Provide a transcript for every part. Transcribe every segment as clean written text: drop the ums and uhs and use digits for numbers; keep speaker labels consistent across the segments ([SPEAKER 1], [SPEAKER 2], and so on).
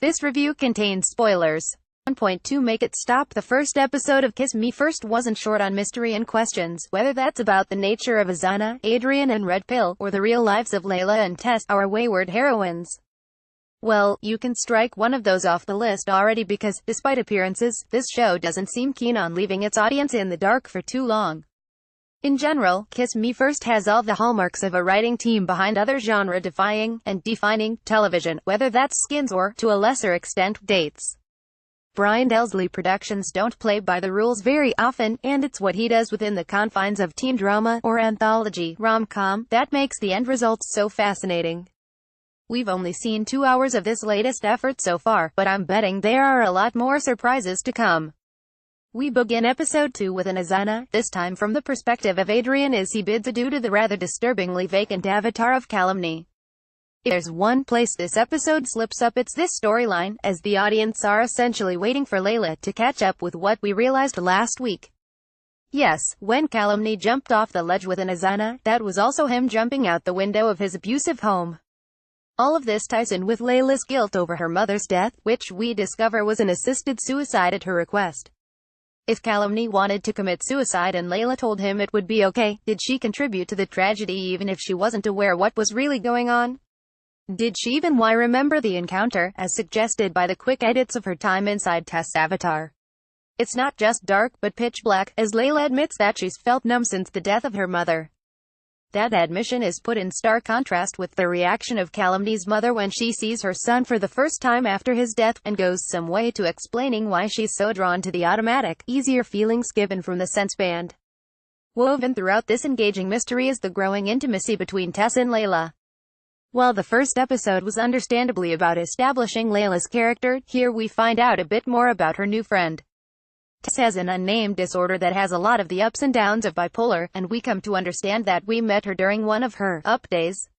[SPEAKER 1] This review contains spoilers. 1.2 Make it stop. The first episode of Kiss Me First wasn't short on mystery and questions, whether that's about the nature of Azana, Adrian and Red Pill, or the real lives of Leila and Tess, our wayward heroines. Well, you can strike one of those off the list already because, despite appearances, this show doesn't seem keen on leaving its audience in the dark for too long. In general, Kiss Me First has all the hallmarks of a writing team behind other genre-defying and defining television, whether that's Skins or, to a lesser extent, Dates. Bryan Elsley Productions don't play by the rules very often, and it's what he does within the confines of teen drama, or anthology, rom-com, that makes the end results so fascinating. We've only seen 2 hours of this latest effort so far, but I'm betting there are a lot more surprises to come. We begin episode 2 with an Azana, this time from the perspective of Adrian as he bids adieu to the rather disturbingly vacant avatar of calumny. If there's one place this episode slips up, it's this storyline, as the audience are essentially waiting for Leila to catch up with what we realized last week. Yes, when calumny jumped off the ledge with an Azana, that was also him jumping out the window of his abusive home. All of this ties in with Leila's guilt over her mother's death, which we discover was an assisted suicide at her request. If calumny wanted to commit suicide and Leila told him it would be okay, did she contribute to the tragedy even if she wasn't aware what was really going on? Did she even remember the encounter, as suggested by the quick edits of her time inside Tess' avatar? It's not just dark, but pitch black, as Leila admits that she's felt numb since the death of her mother. That admission is put in stark contrast with the reaction of Calumny's mother when she sees her son for the first time after his death, and goes some way to explaining why she's so drawn to the automatic, easier feelings given from the sense band. Woven throughout this engaging mystery is the growing intimacy between Tess and Leila. While the first episode was understandably about establishing Leila's character, here we find out a bit more about her new friend. Tess has an unnamed disorder that has a lot of the ups and downs of bipolar, and we come to understand that we met her during one of her up days.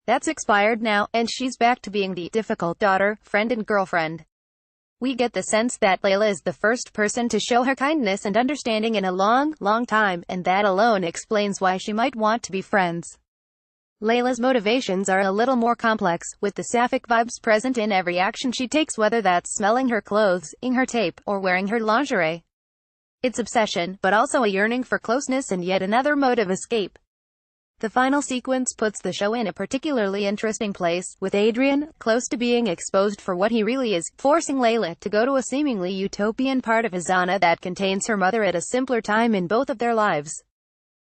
[SPEAKER 1] That's expired now, and she's back to being the difficult daughter, friend and girlfriend. We get the sense that Leila is the first person to show her kindness and understanding in a long, long time, and that alone explains why she might want to be friends. Leila's motivations are a little more complex, with the sapphic vibes present in every action she takes, whether that's smelling her clothes, eating her tape, or wearing her lingerie. It's obsession, but also a yearning for closeness and yet another mode of escape. The final sequence puts the show in a particularly interesting place, with Adrian, close to being exposed for what he really is, forcing Leila to go to a seemingly utopian part of Azana that contains her mother at a simpler time in both of their lives.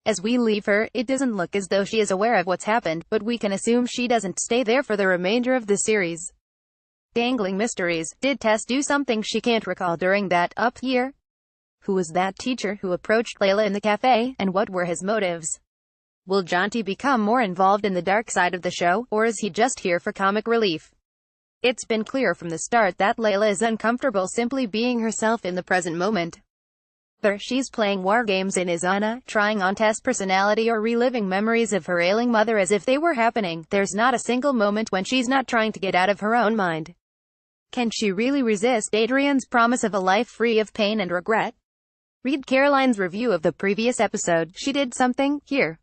[SPEAKER 1] As we leave her, it doesn't look as though she is aware of what's happened, but we can assume she doesn't stay there for the remainder of the series. Dangling mysteries. Did Tess do something she can't recall during that up year? Who was that teacher who approached Leila in the cafe, and what were his motives? Will Jonty become more involved in the dark side of the show, or is he just here for comic relief? It's been clear from the start that Leila is uncomfortable simply being herself in the present moment. Whether she's playing war games in Azana, trying on Tess' personality, or reliving memories of her ailing mother as if they were happening, there's not a single moment when she's not trying to get out of her own mind. Can she really resist Adrian's promise of a life free of pain and regret? Read Caroline's review of the previous episode. She did something here.